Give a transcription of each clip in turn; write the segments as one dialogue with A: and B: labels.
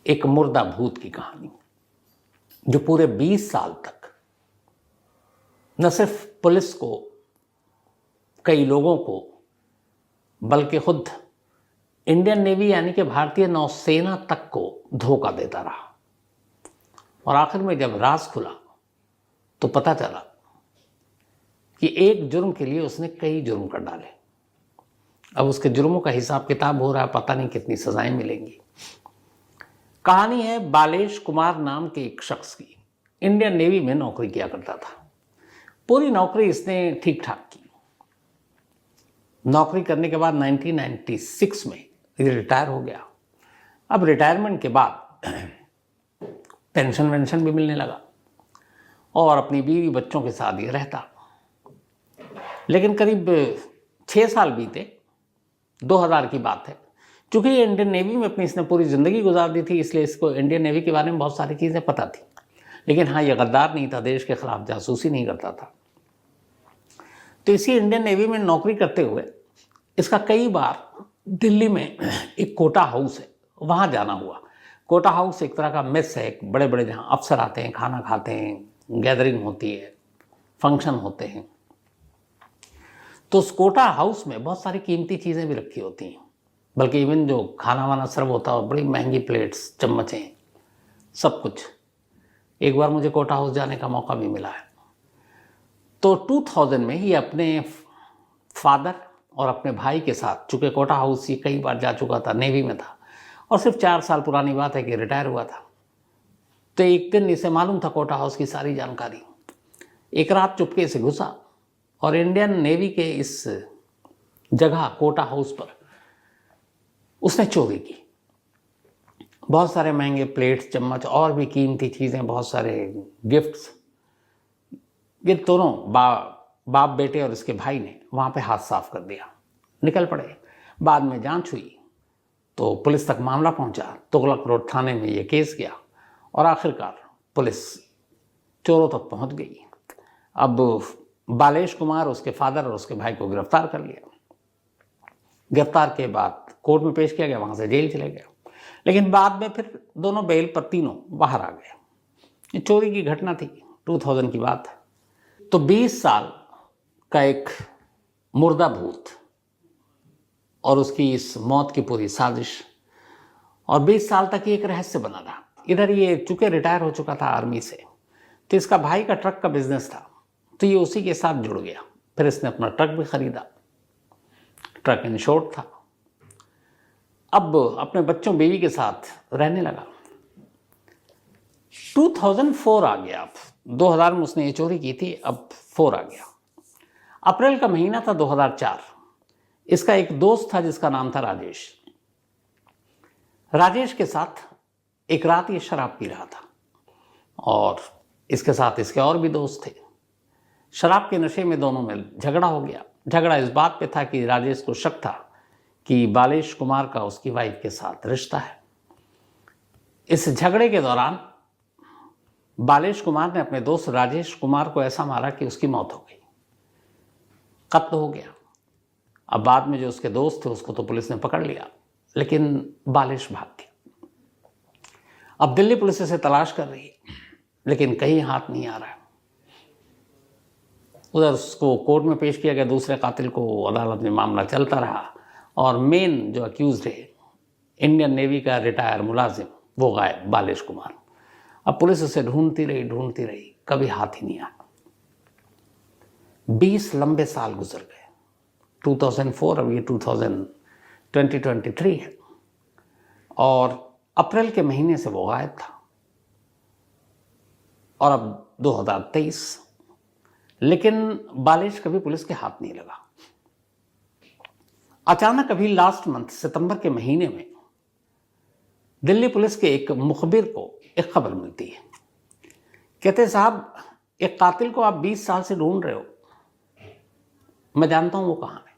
A: एक मुर्दा भूत की कहानी जो पूरे 20 साल तक न सिर्फ पुलिस को, कई लोगों को, बल्कि खुद इंडियन नेवी यानी कि भारतीय नौसेना तक को धोखा देता रहा। और आखिर में जब राज खुला तो पता चला कि एक जुर्म के लिए उसने कई जुर्म कर डाले। अब उसके जुर्मों का हिसाब किताब हो रहा है, पता नहीं कितनी सजाएं मिलेंगी। कहानी है बालेश कुमार नाम के एक शख्स की। इंडियन नेवी में नौकरी किया करता था। पूरी नौकरी इसने ठीक ठाक की। नौकरी करने के बाद 1996 में ये रिटायर हो गया। अब रिटायरमेंट के बाद पेंशन वेंशन भी मिलने लगा और अपनी बीवी बच्चों के साथ ये रहता। लेकिन करीब 6 साल बीते, 2000 की बात है। चूंकि ये इंडियन नेवी में अपनी इसने पूरी ज़िंदगी गुजार दी थी, इसलिए इसको इंडियन नेवी के बारे में बहुत सारी चीज़ें पता थी। लेकिन हाँ, ये गद्दार नहीं था, देश के खिलाफ जासूसी नहीं करता था। तो इसी इंडियन नेवी में नौकरी करते हुए इसका कई बार दिल्ली में एक कोटा हाउस है, वहाँ जाना हुआ। कोटा हाउस एक तरह का मेस है, एक बड़े बड़े जहाँ अफसर आते हैं, खाना खाते हैं, गैदरिंग होती है, फंक्शन होते हैं। तो उस कोटा हाउस में बहुत सारी कीमती चीज़ें भी रखी होती हैं, बल्कि इवन जो खाना वाना सर्व होता है, बड़ी महंगी प्लेट्स, चम्मचें, सब कुछ। एक बार मुझे कोटा हाउस जाने का मौका भी मिला है। तो 2000 में ही अपने फादर और अपने भाई के साथ, चूँकि कोटा हाउस ये कई बार जा चुका था, नेवी में था और सिर्फ 4 साल पुरानी बात है कि रिटायर हुआ था। तो एक दिन इसे मालूम था कोटा हाउस की सारी जानकारी। एक रात चुपके से घुसा और इंडियन नेवी के इस जगह कोटा हाउस पर उसने चोरी की। बहुत सारे महंगे प्लेट्स, चम्मच और भी कीमती चीज़ें, बहुत सारे गिफ्ट्स। ये दोनों बाप बेटे और इसके भाई ने वहाँ पे हाथ साफ कर दिया, निकल पड़े। बाद में जांच हुई तो पुलिस तक मामला पहुँचा। तुगलक रोड थाने में ये केस गया और आखिरकार पुलिस चोरों तक पहुँच गई। अब बालेश कुमार, उसके फादर और उसके भाई को गिरफ्तार कर लिया। गिरफ्तार के बाद कोर्ट में पेश किया गया, वहाँ से जेल चले गए। लेकिन बाद में फिर दोनों बेल पर तीनों बाहर आ गए। ये चोरी की घटना थी, 2000 की बात है। तो 20 साल का एक मुर्दा भूत और उसकी इस मौत की पूरी साजिश, और 20 साल तक ये एक रहस्य बना रहा। इधर ये चूँकि रिटायर हो चुका था आर्मी से, तो इसका भाई का ट्रक का बिजनेस था, तो ये उसी के साथ जुड़ गया। फिर इसने अपना ट्रक भी खरीदा, ट्रक इंश्योर्ड था। अब अपने बच्चों बीवी के साथ रहने लगा। 2004 आ गया। अब 2000 में उसने ये चोरी की थी, अब 4 आ गया। अप्रैल का महीना था 2004। इसका एक दोस्त था जिसका नाम था राजेश। राजेश के साथ एक रात ये शराब पी रहा था और इसके साथ इसके और भी दोस्त थे। शराब के नशे में दोनों में झगड़ा हो गया। झगड़ा इस बात पे था कि राजेश को शक था कि बालेश कुमार का उसकी वाइफ के साथ रिश्ता है। इस झगड़े के दौरान बालेश कुमार ने अपने दोस्त राजेश कुमार को ऐसा मारा कि उसकी मौत हो गई, कत्ल हो गया। अब बाद में जो उसके दोस्त थे उसको तो पुलिस ने पकड़ लिया, लेकिन बालेश भाग गया। अब दिल्ली पुलिस इसे तलाश कर रही है, लेकिन कहीं हाथ नहीं आ रहा है। उधर उसको कोर्ट में पेश किया गया, दूसरे कातिल को। अदालत में मामला चलता रहा और मेन जो अक्यूज्ड है, इंडियन नेवी का रिटायर मुलाजिम, वो गायब, बालेश कुमार। अब पुलिस उसे ढूंढती रही, कभी हाथ ही नहीं आया। 20 लंबे साल गुजर गए। 2004, अब ये 2023 है और अप्रैल के महीने से वो गायब था। और अब 2023, लेकिन बालेश कभी पुलिस के हाथ नहीं लगा। अचानक अभी लास्ट मंथ सितंबर के महीने में दिल्ली पुलिस के एक मुखबिर को एक खबर मिलती है। कहते, साहब एक कातिल को आप 20 साल से ढूंढ रहे हो, मैं जानता हूं वो कहां है।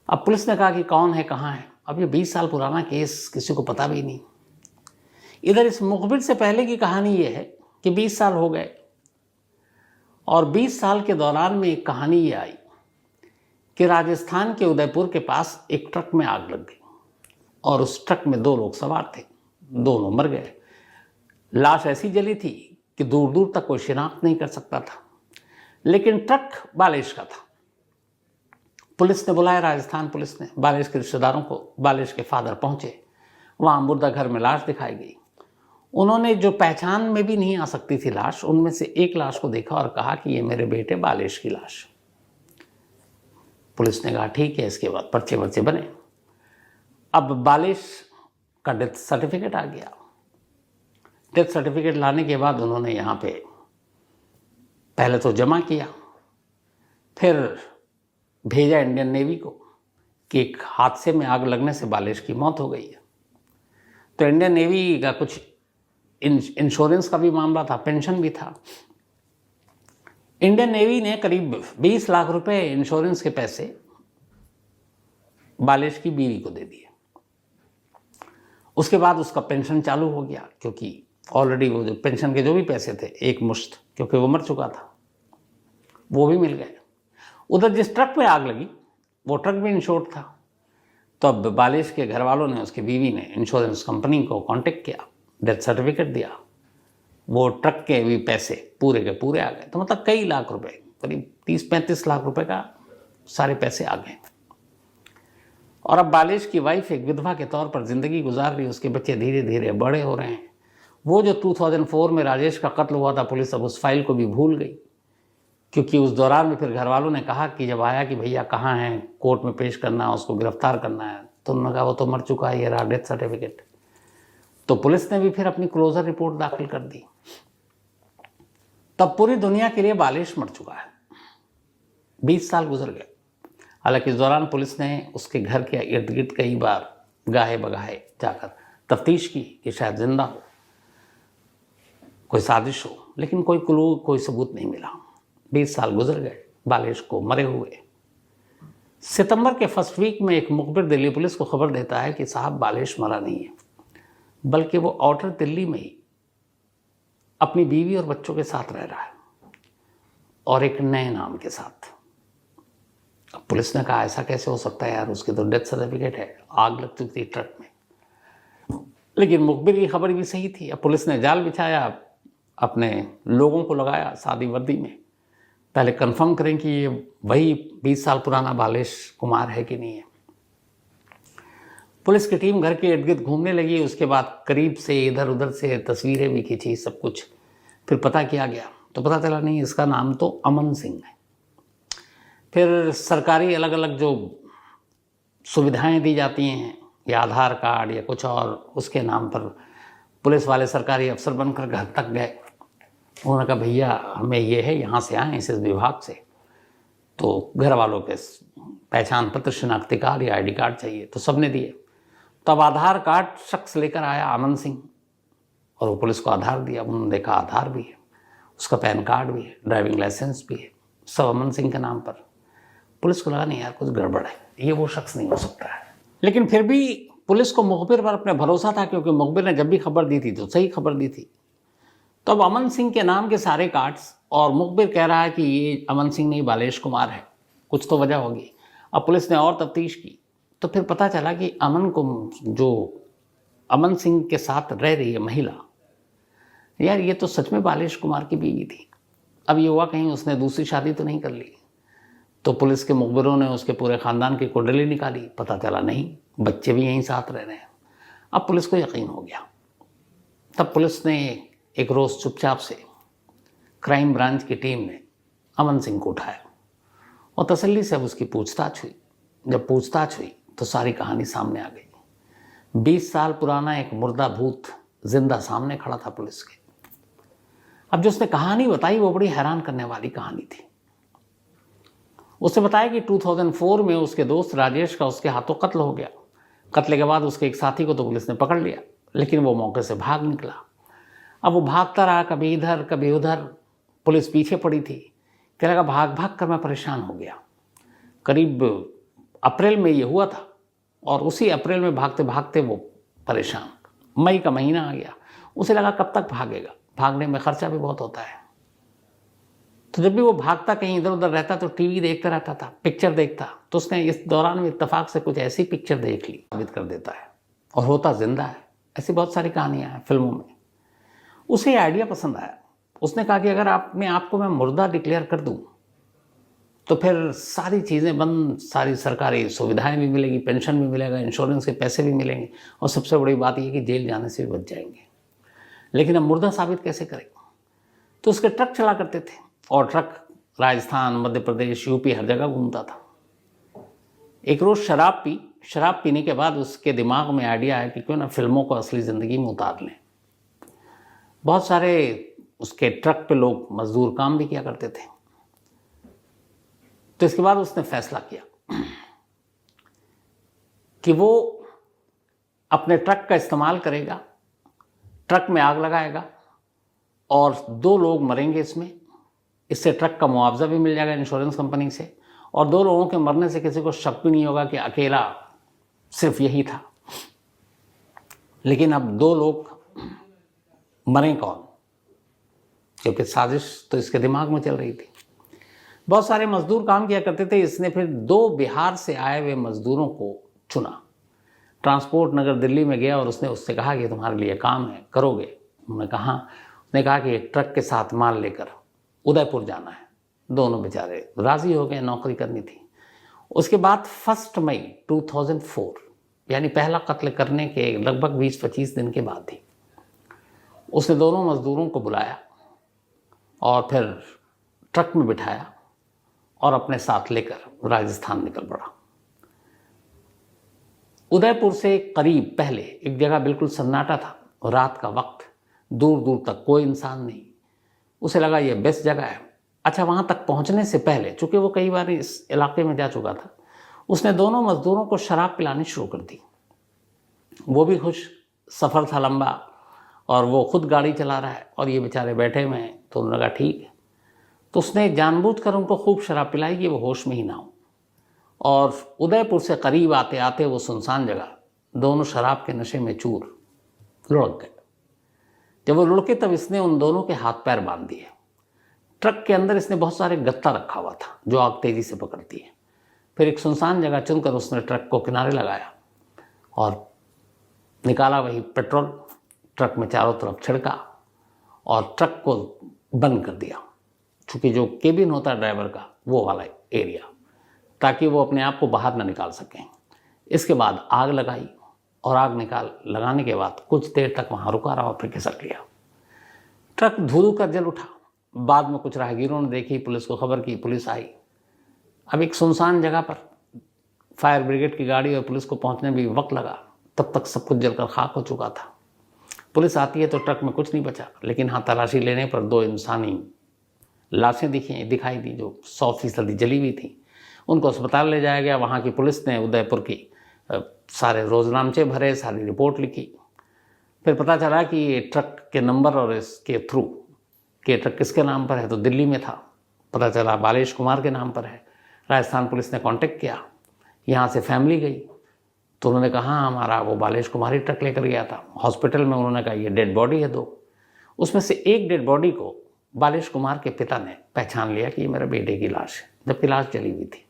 A: अब पुलिस ने कहा कि कौन है, कहां है। अब ये 20 साल पुराना केस, किसी को पता भी नहीं। इधर इस मुखबिर से पहले की कहानी ये है कि 20 साल हो गए और 20 साल के दौरान में एक कहानी ये आई कि राजस्थान के उदयपुर के पास एक ट्रक में आग लग गई। और उस ट्रक में 2 लोग सवार थे, दोनों मर गए। लाश ऐसी जली थी कि दूर दूर तक कोई शिनाख्त नहीं कर सकता था, लेकिन ट्रक बालिश का था। पुलिस ने बुलाया, राजस्थान पुलिस ने, बालिश के रिश्तेदारों को। बालिश के फादर पहुंचे, वहाँ मुर्दा घर में लाश दिखाई गई। उन्होंने जो पहचान में भी नहीं आ सकती थी लाश, उनमें से एक लाश को देखा और कहा कि ये मेरे बेटे बालिश की लाश। पुलिस ने कहा ठीक है, इसके बाद पर्चे वर्चे बने। अब बालिश का डेथ सर्टिफिकेट आ गया। डेथ सर्टिफिकेट लाने के बाद उन्होंने यहाँ पे पहले तो जमा किया, फिर भेजा इंडियन नेवी को कि एक हादसे में आग लगने से बालिश की मौत हो गई है। तो इंडियन नेवी का कुछ इंश्योरेंस का भी मामला था, पेंशन भी था। इंडियन नेवी ने करीब 20 लाख रुपए इंश्योरेंस के पैसे बालिश की बीवी को दे दिए। उसके बाद उसका पेंशन चालू हो गया, क्योंकि ऑलरेडी वो जो पेंशन के जो भी पैसे थे एक मुश्त, क्योंकि वो मर चुका था, वो भी मिल गए। उधर जिस ट्रक में आग लगी वो ट्रक भी इंश्योर्ड था। तो अब बालिश के घर वालों ने, उसकी बीवी ने इंश्योरेंस कंपनी को कांटेक्ट किया, डेथ सर्टिफिकेट दिया, वो ट्रक के भी पैसे पूरे के पूरे आ गए। तो मतलब कई लाख रुपए, करीब 30-35 लाख रुपए का सारे पैसे आ गए। और अब बालिश की वाइफ एक विधवा के तौर पर जिंदगी गुजार रही, उसके बच्चे धीरे धीरे बड़े हो रहे हैं। वो जो 2004 में राजेश का कत्ल हुआ था, पुलिस अब उस फाइल को भी भूल गई, क्योंकि उस दौरान में फिर घर वालों ने कहा कि जब आया कि भैया कहाँ हैं, कोर्ट में पेश करना है, उसको गिरफ्तार करना है, तो उन्होंने कहा वो तो मर चुका है, ये रहा डेथ सर्टिफिकेट। तो पुलिस ने भी फिर अपनी क्लोजर रिपोर्ट दाखिल कर दी। तब पूरी दुनिया के लिए बालिश मर चुका है। 20 साल गुजर गए। हालांकि इस दौरान पुलिस ने उसके घर के इर्द गिर्द कई बार गाहे बगाहे जाकर तफ्तीश की कि शायद जिंदा हो, कोई साजिश हो, लेकिन कोई क्लू, कोई सबूत नहीं मिला। 20 साल गुजर गए बालिश को मरे हुए। सितंबर के फर्स्ट वीक में एक मुखबिर दिल्ली पुलिस को खबर देता है कि साहब बालिश मरा नहीं है, बल्कि वो आउटर दिल्ली में ही अपनी बीवी और बच्चों के साथ रह रहा है, और एक नए नाम के साथ। अब पुलिस ने कहा ऐसा कैसे हो सकता है यार, उसकी तो डेथ सर्टिफिकेट है, आग लग चुकी थी ट्रक में। लेकिन मुखबिर की खबर भी सही थी। अब पुलिस ने जाल बिछाया, अपने लोगों को लगाया सादी वर्दी में, पहले कंफर्म करें कि ये वही 20 साल पुराना बालिश कुमार है कि नहीं है। पुलिस की टीम घर के इर्द गिर्द घूमने लगी। उसके बाद करीब से इधर उधर से तस्वीरें भी खींची, सब कुछ। फिर पता किया गया तो पता चला नहीं, इसका नाम तो अमन सिंह है। फिर सरकारी अलग अलग जो सुविधाएं दी जाती हैं, या आधार कार्ड या कुछ और, उसके नाम पर पुलिस वाले सरकारी अफसर बनकर घर तक गए। उन्होंने कहा भैया हमें ये है, यहाँ से आए इस विभाग से, तो घर वालों के पहचान पत्र, शिनाख्ती कार्ड या ID कार्ड चाहिए, तो सबने दिए। तब आधार कार्ड शख्स लेकर आया अमन सिंह, और वो पुलिस को आधार दिया। उन्होंने देखा आधार भी है, उसका पैन कार्ड भी है, ड्राइविंग लाइसेंस भी है, सब अमन सिंह के नाम पर। पुलिस को लगा नहीं यार कुछ गड़बड़ है, ये वो शख्स नहीं हो सकता है। लेकिन फिर भी पुलिस को मुखबिर पर अपने भरोसा था, क्योंकि मुखबिर ने जब भी खबर दी थी तो सही खबर दी थी। तो अब अमन सिंह के नाम के सारे कार्ड्स, और मुखबिर कह रहा है कि ये अमन सिंह नहीं बालिश कुमार है, कुछ तो वजह होगी। अब पुलिस ने और तफ्तीश की तो फिर पता चला कि जो अमन सिंह के साथ रह रही है महिला, यार ये तो सच में बालिश कुमार की बीवी थी। अब ये हुआ कहीं उसने दूसरी शादी तो नहीं कर ली। तो पुलिस के मुखबिरों ने उसके पूरे ख़ानदान की कुंडली निकाली, पता चला नहीं, बच्चे भी यहीं साथ रह रहे हैं। अब पुलिस को यकीन हो गया। तब पुलिस ने एक रोज़ चुपचाप से क्राइम ब्रांच की टीम ने अमन सिंह को उठाया और तसल्ली से अब उसकी पूछताछ हुई। जब पूछताछ हुई तो सारी कहानी सामने आ गई। 20 साल पुराना एक मुर्दा भूत जिंदा सामने खड़ा था पुलिस के। अब जो उसने कहानी बताई वो बड़ी हैरान करने वाली कहानी थी। उसने बताया कि 2004 में उसके दोस्त राजेश का उसके हाथों कत्ल हो गया। कत्ल के बाद उसके एक साथी को तो पुलिस ने पकड़ लिया, लेकिन वो मौके से भाग निकला। अब वो भागता रहा, कभी इधर कभी उधर, पुलिस पीछे पड़ी थी। कहने लगा भाग भाग कर मैं परेशान हो गया। करीब अप्रैल में ये हुआ था, और उसी अप्रैल में भागते भागते वो परेशान। मई का महीना आ गया, उसे लगा कब तक भागेगा, भागने में खर्चा भी बहुत होता है। तो जब भी वो भागता कहीं इधर उधर रहता तो टीवी देखता रहता था, पिक्चर देखता। तो उसने इस दौरान में इत्तेफाक से कुछ ऐसी पिक्चर देख ली, साबित कर देता है और होता जिंदा है। ऐसी बहुत सारी कहानियाँ हैं फिल्मों में। उसे आइडिया पसंद आया। उसने कहा कि अगर आपको मैं मुर्दा डिक्लेयर कर दूं तो फिर सारी चीज़ें बंद, सारी सरकारी सुविधाएं भी मिलेगी, पेंशन भी मिलेगा, इंश्योरेंस के पैसे भी मिलेंगे, और सबसे बड़ी बात यह कि जेल जाने से भी बच जाएंगे। लेकिन अब मुर्दा साबित कैसे करेगा? तो उसके ट्रक चला करते थे, और ट्रक राजस्थान, मध्य प्रदेश, यूपी हर जगह घूमता था। एक रोज़ शराब पीने के बाद उसके दिमाग में आइडिया आया कि क्यों ना फिल्मों को असली ज़िंदगी में उतार लें। बहुत सारे उसके ट्रक पे लोग मजदूर काम भी किया करते थे। तो इसके बाद उसने फैसला किया कि वो अपने ट्रक का इस्तेमाल करेगा, ट्रक में आग लगाएगा और 2 लोग मरेंगे इससे ट्रक का मुआवजा भी मिल जाएगा इंश्योरेंस कंपनी से, और 2 लोगों के मरने से किसी को शक भी नहीं होगा कि अकेला सिर्फ यही था। लेकिन अब 2 लोग मरें कौन? क्योंकि साजिश तो इसके दिमाग में चल रही थी। बहुत सारे मजदूर काम किया करते थे। इसने फिर 2 बिहार से आए हुए मजदूरों को चुना। ट्रांसपोर्ट नगर दिल्ली में गया और उससे कहा कि तुम्हारे लिए काम है, करोगे? उसने कहा कि एक ट्रक के साथ माल लेकर उदयपुर जाना है। दोनों बेचारे राजी हो गए, नौकरी करनी थी। उसके बाद 1 मई 2004, यानी पहला कत्ल करने के लगभग 20-25 दिन के बाद ही उसने दोनों मजदूरों को बुलाया और फिर ट्रक में बिठाया और अपने साथ लेकर राजस्थान निकल पड़ा। उदयपुर से करीब पहले एक जगह बिल्कुल सन्नाटा था, रात का वक्त, दूर दूर तक कोई इंसान नहीं। उसे लगा ये बेस्ट जगह है। अच्छा, वहाँ तक पहुँचने से पहले, चूँकि वो कई बार इस इलाके में जा चुका था, उसने दोनों मजदूरों को शराब पिलानी शुरू कर दी। वो भी खुश, सफ़र था लंबा और वो खुद गाड़ी चला रहा है और ये बेचारे बैठे हुए हैं, तो उन्होंने कहा ठीक है। तो उसने जानबूझकर उनको खूब शराब पिलाई कि वो होश में ही ना हो। और उदयपुर से करीब आते आते वो सुनसान जगह, दोनों शराब के नशे में चूर लुढ़क गए। जब वो लुढ़के तब इसने उन दोनों के हाथ पैर बांध दिए। ट्रक के अंदर इसने बहुत सारे गत्ता रखा हुआ था जो आग तेजी से पकड़ती है। फिर एक सुनसान जगह चुनकर उसने ट्रक को किनारे लगाया और निकाला वही पेट्रोल, ट्रक में चारों तरफ छिड़का और ट्रक को बंद कर दिया। चूँकि जो केबिन होता है ड्राइवर का, वो वाला एरिया, ताकि वो अपने आप को बाहर ना निकाल सकें। इसके बाद आग लगाई और आग लगाने के बाद कुछ देर तक वहाँ रुका रहा और फिर खिसक लिया। ट्रक धू कर जल उठा। बाद में कुछ राहगीरों ने देखी, पुलिस को खबर की, पुलिस आई। अब एक सुनसान जगह पर फायर ब्रिगेड की गाड़ी और पुलिस को पहुंचने में भी वक्त लगा। तब तक सब कुछ जलकर खाक हो चुका था। पुलिस आती है तो ट्रक में कुछ नहीं बचा, लेकिन हाँ, तलाशी लेने पर 2 इंसानी लाशें दिखाई दी जो 100% जली हुई थी। उनको अस्पताल ले जाया गया। वहाँ की पुलिस ने उदयपुर की सारे रोजनामचे भरे, सारी रिपोर्ट लिखी। फिर पता चला कि ये ट्रक के नंबर और इसके थ्रू कि ट्रक किसके नाम पर है, तो दिल्ली में था। पता चला बालेश कुमार के नाम पर है। राजस्थान पुलिस ने कांटेक्ट किया, यहाँ से फैमिली गई तो उन्होंने कहा हमारा वो बालेश कुमार ही ट्रक लेकर गया था। हॉस्पिटल में उन्होंने कहा ये डेड बॉडी है 2। उसमें से एक डेड बॉडी को बालेश कुमार के पिता ने पहचान लिया कि ये मेरे बेटे की लाश है, जबकि लाश जली हुई थी।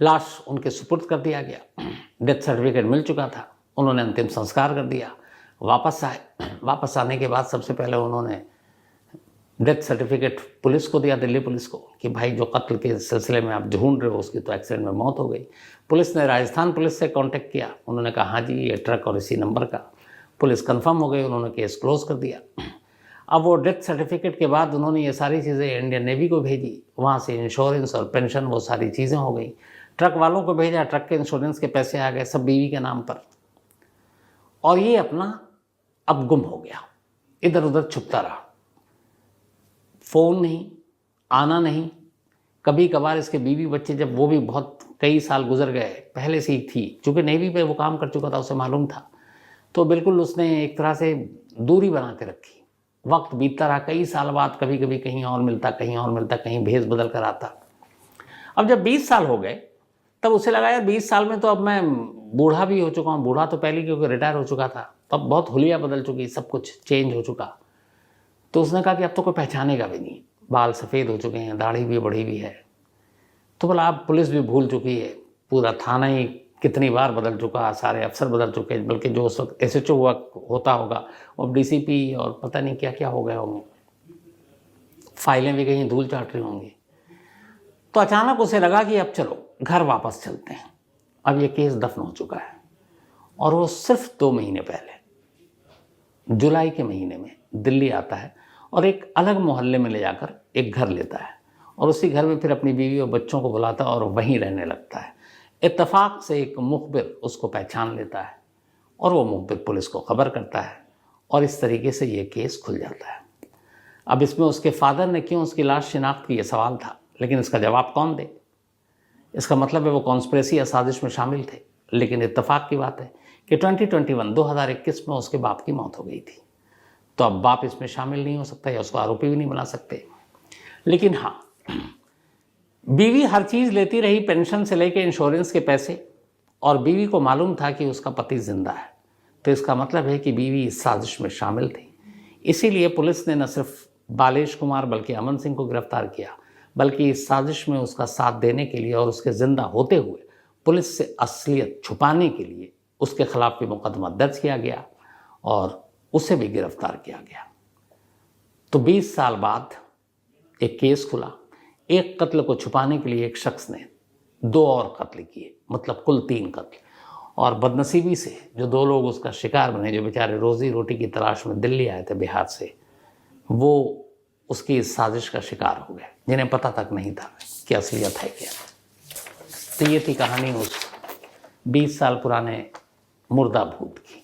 A: लाश उनके सुपुर्द कर दिया गया। डेथ सर्टिफिकेट मिल चुका था। उन्होंने अंतिम संस्कार कर दिया। वापस आने के बाद सबसे पहले उन्होंने डेथ सर्टिफिकेट पुलिस को दिया, दिल्ली पुलिस को, कि भाई जो कत्ल के सिलसिले में आप ढूंढ रहे हो उसकी तो एक्सीडेंट में मौत हो गई। पुलिस ने राजस्थान पुलिस से कांटेक्ट किया। उन्होंने कहा हाँ जी, ये ट्रक और इसी नंबर का। पुलिस कंफर्म हो गई, उन्होंने केस क्लोज कर दिया। अब वो डेथ सर्टिफिकेट के बाद उन्होंने ये सारी चीज़ें इंडियन नेवी को भेजी। वहाँ से इंश्योरेंस और पेंशन वो सारी चीज़ें हो गई। ट्रक वालों को भेजा, ट्रक के इंश्योरेंस के पैसे आ गए, सब बीवी के नाम पर। और ये अपना अब गुम हो गया, इधर उधर छुपता रहा। फ़ोन नहीं, आना नहीं। कभी कभार इसके बीवी बच्चे, जब वो भी बहुत कई साल गुजर गए, पहले से ही थी, चूँकि नेवी पे वो काम कर चुका था, उसे मालूम था, तो बिल्कुल उसने एक तरह से दूरी बना के रखी। वक्त बीतता रहा, कई साल बाद कभी कभी कहीं और मिलता, कहीं भेस बदल कर आता। अब जब 20 साल हो गए तब उसे लगा यार 20 साल में तो अब मैं बूढ़ा भी हो चुका हूँ। बूढ़ा तो पहले क्योंकि रिटायर हो चुका था, तब बहुत हुलिया बदल चुकी, सब कुछ चेंज हो चुका। तो उसने कहा कि अब तो कोई पहचानेगा भी नहीं, बाल सफ़ेद हो चुके हैं, दाढ़ी भी बढ़ी हुई है। तो बोला अब पुलिस भी भूल चुकी है, पूरा थाना ही कितनी बार बदल चुका, सारे अफसर बदल चुके, बल्कि जो उस वक्त SHO हुआ होता होगा वो अब DCP और पता नहीं क्या क्या हो गए होंगे, फाइलें भी कहीं धूल चाट रही होंगी। तो अचानक उसे लगा कि अब चलो घर वापस चलते हैं, अब ये केस दफन हो चुका है। और वो सिर्फ 2 महीने पहले जुलाई के महीने में दिल्ली आता है और एक अलग मोहल्ले में ले जाकर एक घर लेता है और उसी घर में फिर अपनी बीवी और बच्चों को बुलाता है और वहीं रहने लगता है। इत्तेफाक से एक मुखबिर उसको पहचान लेता है और वो मुखबिर पुलिस को खबर करता है और इस तरीके से ये केस खुल जाता है। अब इसमें उसके फादर ने क्यों उसकी लाश शिनाख्त की, ये सवाल था, लेकिन इसका जवाब कौन दे? इसका मतलब है वो कॉन्स्पिरेसी या साजिश में शामिल थे। लेकिन इत्तेफाक की बात है कि 2021 में उसके बाप की मौत हो गई थी, तो अब बाप इसमें शामिल नहीं हो सकता या उसको आरोपी भी नहीं बना सकते। लेकिन हाँ, बीवी हर चीज़ लेती रही, पेंशन से लेकर इंश्योरेंस के पैसे, और बीवी को मालूम था कि उसका पति जिंदा है, तो इसका मतलब है कि बीवी इस साजिश में शामिल थी। इसीलिए पुलिस ने न सिर्फ बालेश कुमार बल्कि अमन सिंह को गिरफ्तार किया, बल्कि इस साजिश में उसका साथ देने के लिए और उसके जिंदा होते हुए पुलिस से असलियत छुपाने के लिए उसके खिलाफ भी मुकदमा दर्ज किया गया और उसे भी गिरफ्तार किया गया। तो 20 साल बाद एक केस खुला। एक कत्ल को छुपाने के लिए एक शख्स ने 2 और कत्ल किए, मतलब कुल 3 कत्ल। और बदनसीबी से जो 2 लोग उसका शिकार बने, जो बेचारे रोजी रोटी की तलाश में दिल्ली आए थे बिहार से, वो उसकी इस साजिश का शिकार हो गए, जिन्हें पता तक नहीं था कि असलियत है क्या। तो ये थी कहानी उस 20 साल पुराने मुर्दा भूत की।